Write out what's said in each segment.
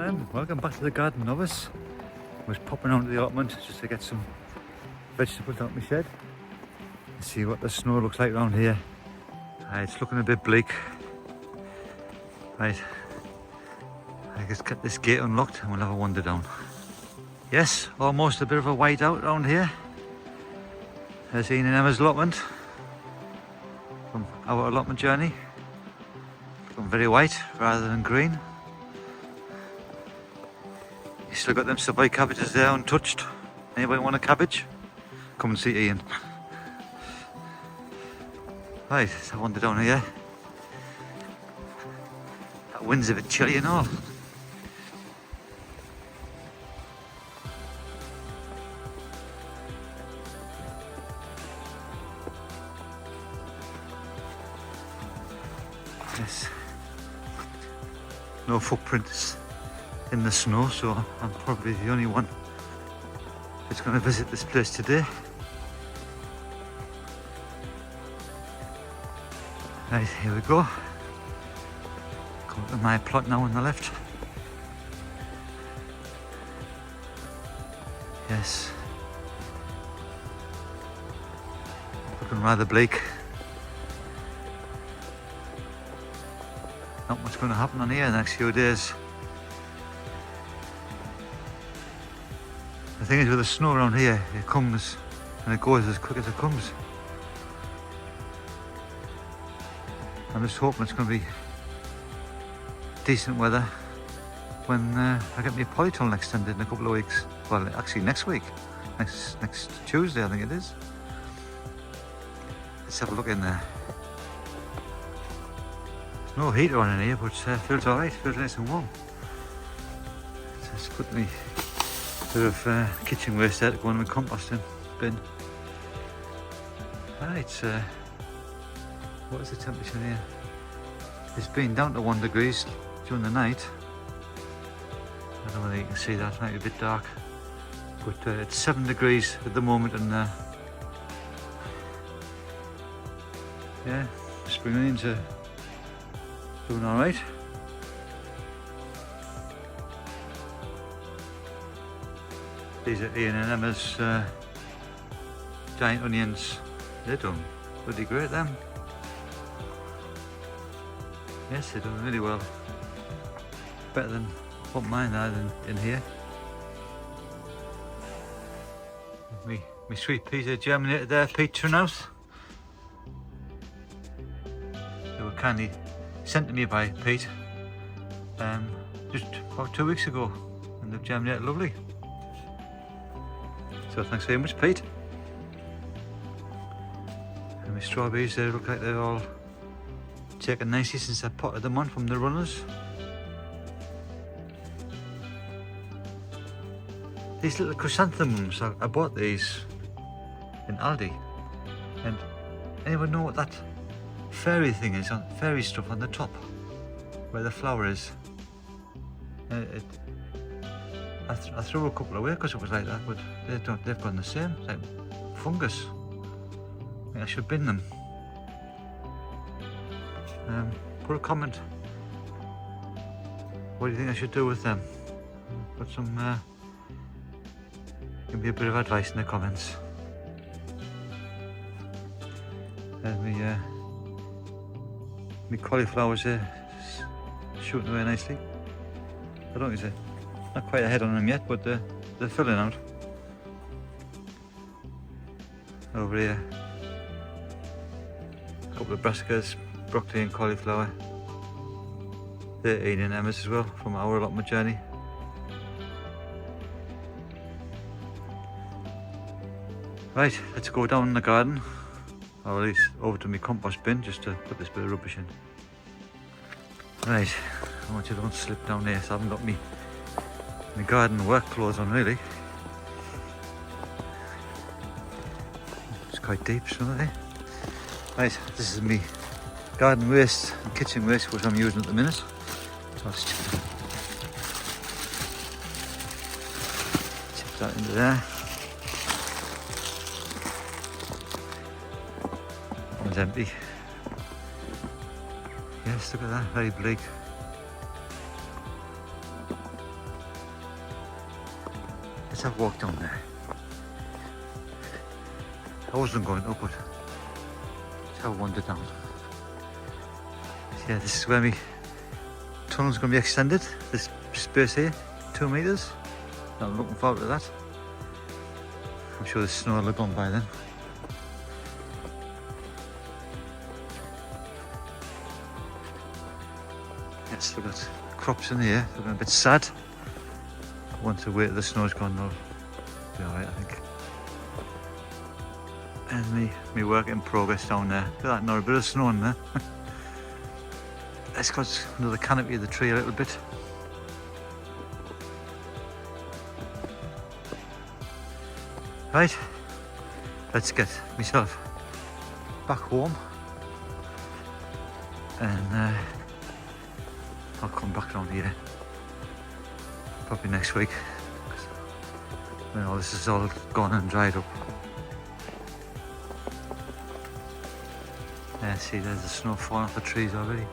Welcome back to the garden, novice. I was popping onto the allotment just to get some vegetables out of my shed and see what the snow looks like around here. It's looking a bit bleak. Right, I just get this gate unlocked and we'll have a wander down. Yes, almost a bit of a white out around here. There's Ian and Emma's allotment from our allotment journey. Looking very white rather than green. You still got them savoy cabbages there untouched. Anybody want a cabbage? Come and see Ian. Right, so I wander down here. That wind's a bit chilly and all. Yes. No footprints in the snow, so I'm probably the only one that's going to visit this place today. Right, here we go. Come to my plot now on the left. Yes. Looking rather bleak. Not much going to happen on here in the next few days. The thing is, with the snow around here, it comes and it goes as quick as it comes. I'm just hoping it's going to be decent weather when I get my polytunnel extended in a couple of weeks. Well, actually next week, next Tuesday I think it is. Let's have a look in there. There's no heater on in here, but it feels alright, feels nice and warm. So let's put me bit of kitchen waste there to go in my composting bin. Right, what is the temperature here? It's been down to 1 degree during the night. I don't know whether you can see that, it might be a bit dark. But it's 7 degrees at the moment, and yeah, spring onions are doing alright. These are Ian and Emma's giant onions. They're doing pretty great, them. Yes, they're doing really well. Better than what mine are in here. My sweet peas are germinated there, Pete Trunhouse. They were kindly sent to me by Pete just about 2 weeks ago, and they've germinated lovely. So thanks very much, Pete. And my strawberries, they look like they're all taken nicely since I potted them on from the runners. These little chrysanthemums, I bought these in Aldi. And anyone know what that fairy thing is, on fairy stuff on the top, where the flower is? I threw a couple away because it was like that, but they've gone the same. It's like fungus. I think I should bin them. Put a comment. What do you think I should do with them? Put some, give me a bit of advice in the comments. And my cauliflowers are shooting away nicely. I don't think it's not quite ahead on them yet, but they're filling out. Over here, a couple of brassicas, broccoli and cauliflower. They're Ian and Emma's as well from our allotment journey. Right, let's go down in the garden, or at least over to my compost bin just to put this bit of rubbish in. Right, I want you to slip down there, so I haven't got my garden work clothes on really. It's quite deep, isn't it? Right, this is me garden waste and kitchen waste which I'm using at the minute. So I'll just chip that into there. One's empty. Yes, look at that, very bleak. Let's have a walk down there. I wasn't going up, but let's have a wander down. Yeah, this is where my tunnel's going to be extended. This space here, 2 metres. I'm looking forward to that. I'm sure the snow will have gone by then. Yes, we've got crops in here. Looking a bit sad. Once the weight of the snow's gone, they'll be alright, I think. And me work in progress down there. Look at that, not a bit of snow in there. Let's got another canopy of the tree a little bit. Right, let's get myself back home, and I'll come back down here probably next week when all this is all gone and dried up. Yeah, see, there's the snow falling off the trees already.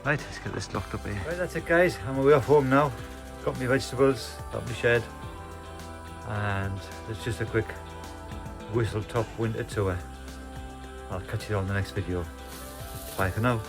Right, let's get this locked up here. Right, that's it guys, I'm away off home now. Got my vegetables, got my shed, and it's just a quick whistle top winter tour. I'll catch you on the next video. Bye for now.